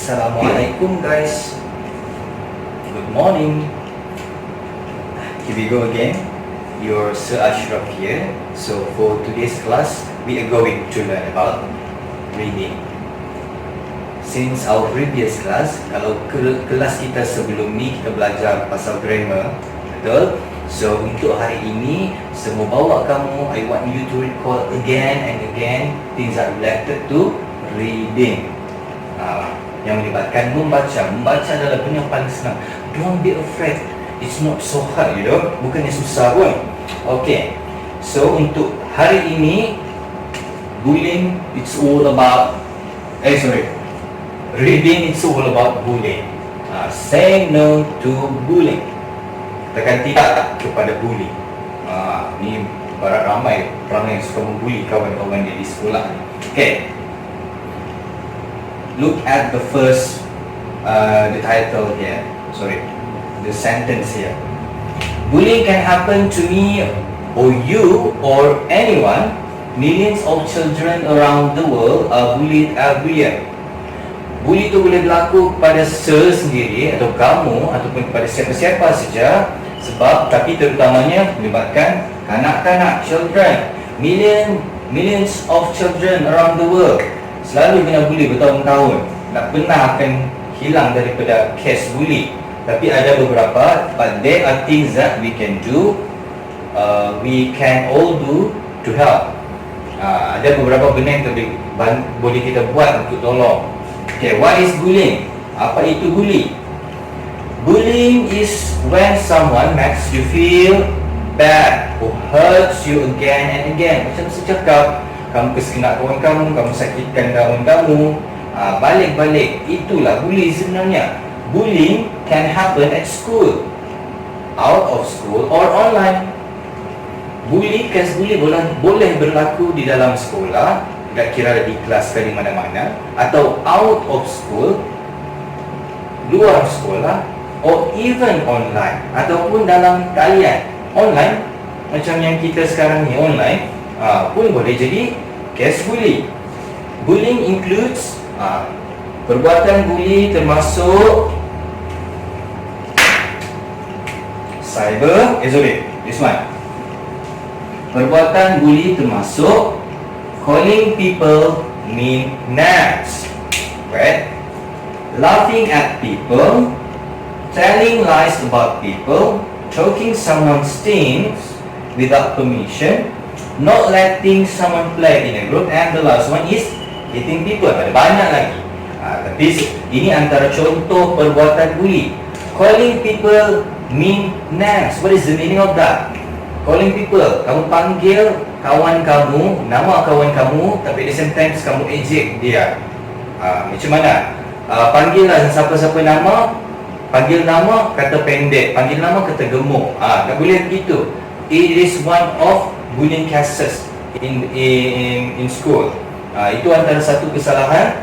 Assalamualaikum guys. Good morning. Here we go again. Your Sir Ashraf here. So for today's class, we are going to learn about reading. Since our previous class, kalau kelas kita sebelum ni kita belajar pasal grammar, betul? So untuk hari ini, semua bawa kamu, I want you to recall again and again things that related to reading. Yang melibatkan membaca adalah benda yang paling senang. Don't be afraid, it's not so hard, you know. Bukannya susah pun. Okay, so untuk hari ini, bullying it's all about reading it's all about bullying. Say no to bullying. Tekan tidak kepada bullying. Ni barat ramai yang suka membuli kawan-kawan dia di sekolah. Okay, look at the first, the title here. The sentence here. Bullying can happen to me or you or anyone. Millions of children around the world are bullied every year. Bully itu boleh berlaku kepada sendiri atau kamu ataupun kepada siapa-siapa saja, sebab tapi terutamanya melibatkan kanak-kanak, children. Millions of children around the world selalu kena bully bertahun-tahun. Tak pernah akan hilang daripada case bully. Tapi ada beberapa, but there are things that we can do, we can all do to help. Ada beberapa benda yang boleh kita buat untuk tolong. Okay, what is bullying? Apa itu bully? Bullying is when someone makes you feel bad or hurts you again and again. Macam saya cakap, kamu kesekinak kawan kamu sakitkan kawan kamu, balik-balik. Itulah bully sebenarnya. Bullying can happen at school, out of school or online. Case bully boleh berlaku di dalam sekolah, tak kira di kelas ke di mana-mana, atau out of school, luar sekolah, or even online, ataupun dalam talian online, macam yang kita sekarang ni online, pun boleh jadi case bully. Bullying includes perbuatan bully termasuk this one. Perbuatan bully termasuk calling people mean names, right? Laughing at people, telling lies about people, choking someone's things without permission, not letting someone play in a group, and the last one is hitting people. Ada banyak lagi. Tapi ini antara contoh perbuatan bully. Calling people mean names. What is the meaning of that? Calling people, kamu panggil kawan kamu, nama kawan kamu, tapi at the same time kamu ejek dia. Macam mana? Panggillah siapa-siapa nama, panggil nama kata pendek, panggil nama kata gemuk. Tak boleh begitu. It is one of bullying cases in school. Itu antara satu kesalahan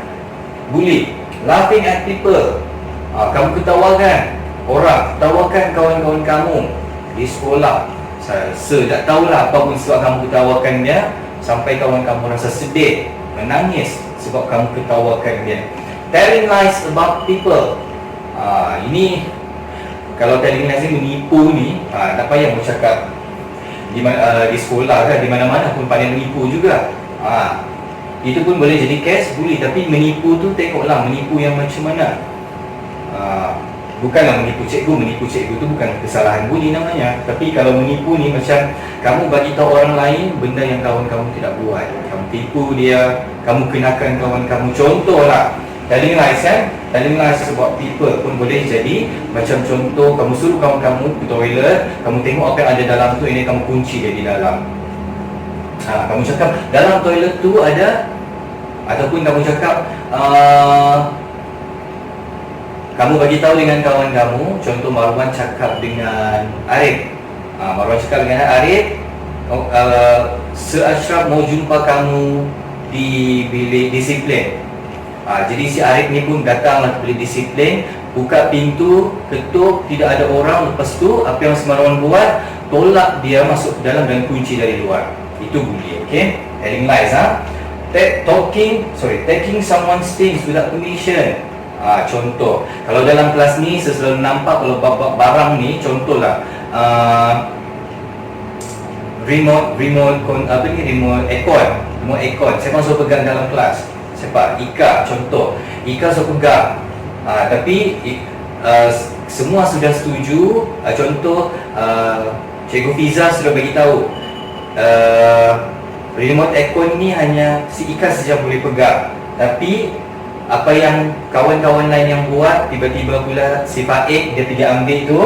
bully. Laughing at people, kamu ketawakan orang, ketawakan kawan-kawan kamu di sekolah. Saya tak tahulah apa pun sebab kamu ketawakan dia, sampai kawan kamu rasa sedih, menangis sebab kamu ketawakan dia. Telling lies about people, ini kalau telling lies ni menipu ni, tak payah mau cakap di sekolah kan, di mana-mana pun pandai menipu juga. Itu pun boleh jadi case bully. Tapi menipu tu tengoklah menipu yang macam mana. Bukanlah menipu cikgu tu bukan kesalahan bully namanya. Tapi kalau menipu ni macam kamu bagi tahu orang lain benda yang kawan kamu tidak buat, kamu tipu dia, kamu kenakan kawan kamu. Contohlah telling lies kan, telling lies about people pun boleh jadi macam contoh, kamu suruh kawan kamu ke toilet, kamu tengok apa yang ada dalam tu, ini kamu kunci dia di dalam. Kamu cakap dalam toilet tu ada, ataupun kamu cakap kamu bagi tahu dengan kawan kamu, contoh Marwan cakap dengan Arif. Marwan cakap dengan Arif, Sir Ashraf mau jumpa kamu di bilik disiplin. Jadi si Arif ni pun datanglah ke bilik disiplin, buka pintu, ketuk, tidak ada orang. Lepas tu apa yang Marwan buat, tolak dia masuk ke dalam dan kunci dari luar. Itu bully, okay? Telling lies, taking someone's things without permission. Contoh, kalau dalam kelas ni saya selalu nampak kalau barang ni, contohlah remote aircon. Saya masuk pegang dalam kelas. Siapa? Ika, contoh. Ika saya pegang. Tapi semua sudah setuju. Contoh, Cikgu Fiza sudah bagi tahu remote aircon ni hanya si Ika saja boleh pegang. Tapi apa yang kawan-kawan lain yang buat, tiba-tiba pula si Faik dia pergi ambil tu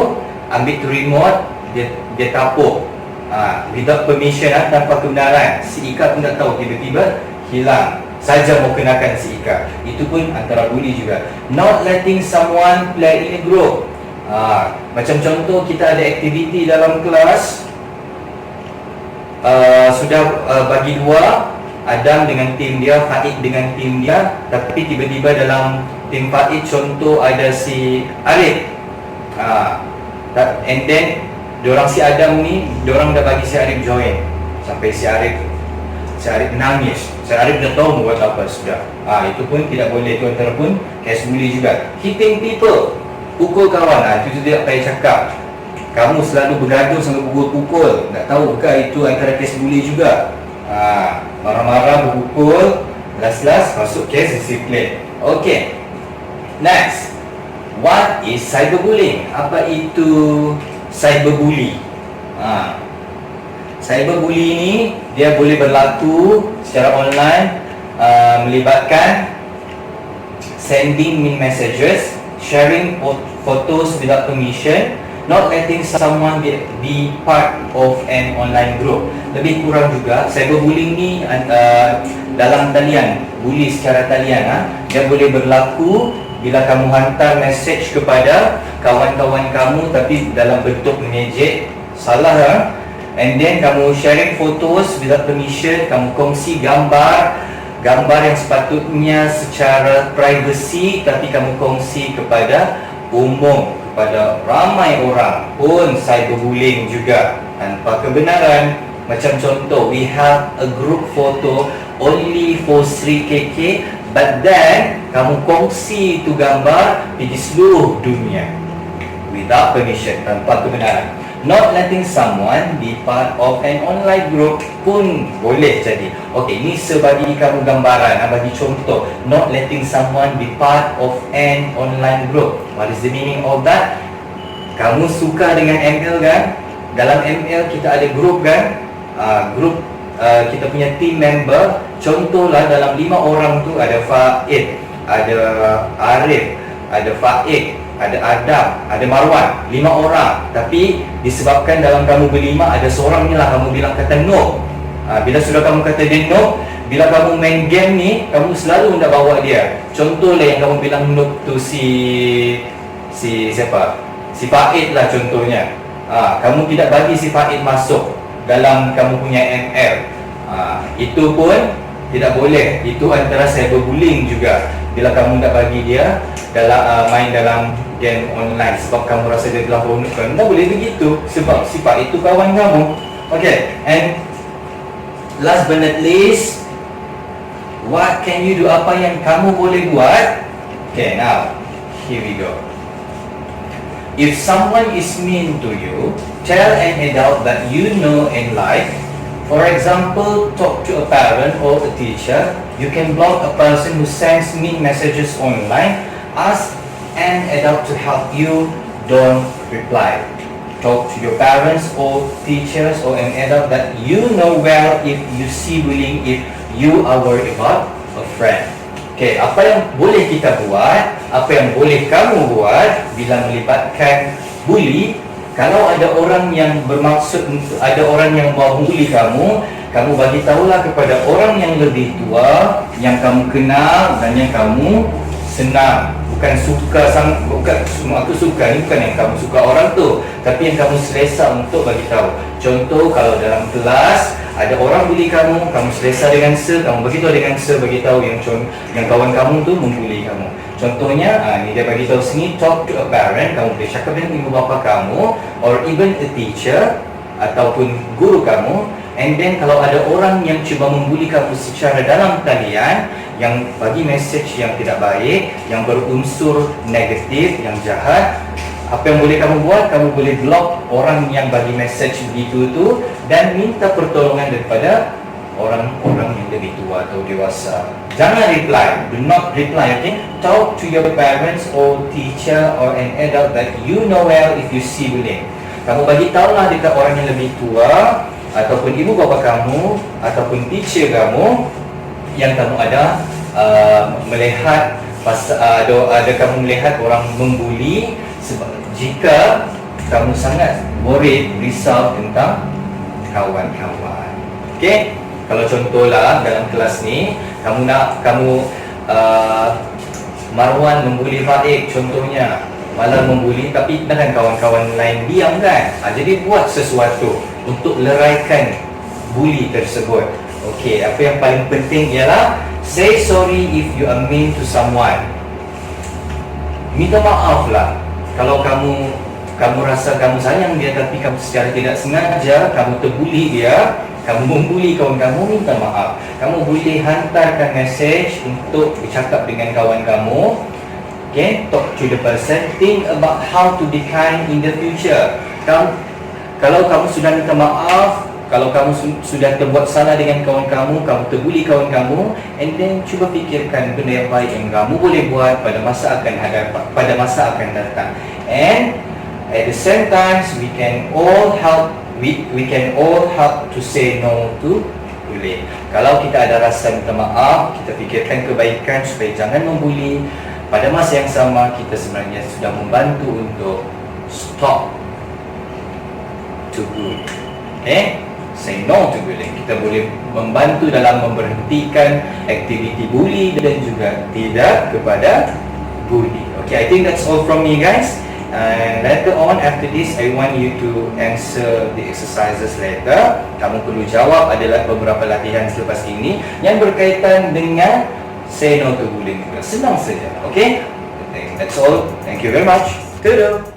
remote, dia tapuk without permission, tanpa kebenaran. Si Ika pun tak tahu, tiba-tiba hilang saja mau kenakan si Ika. Itu pun antara bully juga. Not letting someone play in a group. Macam contoh, kita ada aktiviti dalam kelas, sudah bagi dua, Adam dengan tim dia, Faik dengan tim dia. Tapi tiba-tiba dalam tim Faik, contoh ada si Arif, and then diorang si Adam ni, diorang dah bagi si Arif join. Sampai si Arif nangis. Si Arif dah tahu buat apa sudah. Itu pun tidak boleh. Itu antara pun case bully juga. Hitting people, pukul kawan. Itu tidak payah cakap. Kamu selalu bergaduh sampai pukul-pukul. Tak tahu bukan itu antara case bully juga. Marah-marah, berpukul, last masuk case disiplin. Okay, next, what is cyberbullying? Apa itu cyberbully? Cyberbully ni dia boleh berlaku secara online, melibatkan sending mean messages, sharing photos without permission, not letting someone be part of an online group. Lebih kurang juga, cyberbullying ni dalam talian, bully secara talian, dia boleh berlaku bila kamu hantar message kepada kawan-kawan kamu tapi dalam bentuk mengejek, salah, and then kamu sharing photos without permission, kamu kongsi gambar yang sepatutnya secara privacy tapi kamu kongsi kepada umum, kepada ramai orang, pun cyberbullying juga tanpa kebenaran. Macam contoh, we have a group photo only for Sri KK, but then kamu kongsi itu gambar di seluruh dunia without permission, tanpa kebenaran. Not letting someone be part of an online group pun boleh jadi. Okey, ini sebagi kamu gambaran, bagi contoh. Not letting someone be part of an online group. What is the meaning of that? Kamu suka dengan ML kan? Dalam ML kita ada group kan? Group kita punya team member. Contohlah dalam 5 orang tu ada Faid, ada Arif, ada Faik, ada Adam, ada Marwan. 5 orang. Tapi disebabkan dalam kamu berlima ada seorang ni lah kamu bilang kata no. Bila sudah kamu kata dia no, bila kamu main game ni, kamu selalu nak bawa dia. Contohlah yang kamu bilang no tu si siapa? Si Faid lah contohnya. Kamu tidak bagi si Faid masuk dalam kamu punya ML. Itu pun tidak boleh. Itu antara cyberbullying juga. Bila kamu tak bagi dia dalam main dalam game online sebab kamu rasa dia telah bonuskan. Tak boleh begitu sebab sifat itu kawan kamu. Okay, and last but not least, what can you do? Apa yang kamu boleh buat? Okay, now here we go. If someone is mean to you, tell an adult that you know and like. For example, talk to a parent or a teacher. You can block a person who sends mean messages online. Ask an adult to help you. Don't reply. Talk to your parents or teachers or an adult that you know well if you see bullying, if you are worried about a friend. Okay, apa yang boleh kita buat, apa yang boleh kamu buat bila melibatkan bully? Kalau ada orang yang bermaksud, ada orang yang mau bully kamu, kamu bagi tahulah kepada orang yang lebih tua, yang kamu kenal dan yang kamu senang. Bukan suka, bukan semua aku suka, ni bukan yang kamu suka orang tu, tapi yang kamu selesa untuk bagi tahu. Contoh, kalau dalam kelas ada orang bully kamu, kamu selesa dengan kamu beritahu dengan beritahu yang kawan kamu tu membuli kamu. Contohnya, ni dia bagi tahu sini, talk to a parent, kamu boleh cakap dengan ibu bapa kamu, or even a teacher ataupun guru kamu. And then kalau ada orang yang cuba membuli kamu secara dalam talian, yang bagi message yang tidak baik, yang berunsur negatif, yang jahat, apa yang boleh kamu buat? Kamu boleh block orang yang bagi message begitu tu dan minta pertolongan daripada orang-orang yang lebih tua atau dewasa. Jangan reply, do not reply, okay? Talk to your parents or teacher or an adult that you know well if you see bullying. Kamu bagi tahulah dekat orang yang lebih tua ataupun ibu bapa kamu ataupun teacher kamu yang kamu ada melihat ada kamu melihat orang membuli. Sebab jika kamu sangat worried, risau tentang kawan-kawan. Okey, kalau contohlah dalam kelas ni kamu Marwan membuli Faik contohnya, malah membuli tapi dengan kawan-kawan lain diam kan. Jadi buat sesuatu untuk leraikan bully tersebut. Okey, apa yang paling penting ialah say sorry if you are mean to someone. Minta maaf lah. Kalau kamu rasa kamu sayang dia tapi kamu secara tidak sengaja kamu terbuli dia, kamu membuli kawan kamu, minta maaf. Kamu boleh hantarkan message untuk bercakap dengan kawan kamu. Okay, talk to the person. Think about how to be kind in the future. Kalau kamu sudah minta maaf, kalau kamu sudah terbuat salah dengan kawan kamu, kamu terbuli kawan kamu, and then cuba fikirkan benda yang baik yang kamu boleh buat pada masa akan datang. And at the same time, we can all help to say no to bullying. Kalau kita ada rasa minta maaf, kita fikirkan kebaikan supaya jangan membuli. Pada masa yang sama, kita sebenarnya sudah membantu untuk stop to bully. Okay? Say no to bullying. Kita boleh membantu dalam memberhentikan aktiviti bully dan juga tidak kepada bully. Okay, I think that's all from me, guys. And later on, after this, I want you to answer the exercises later. Kamu perlu jawab adalah beberapa latihan selepas ini yang berkaitan dengan say no to bullying. Senang saja. Okay, that's all. Thank you very much. Toodle.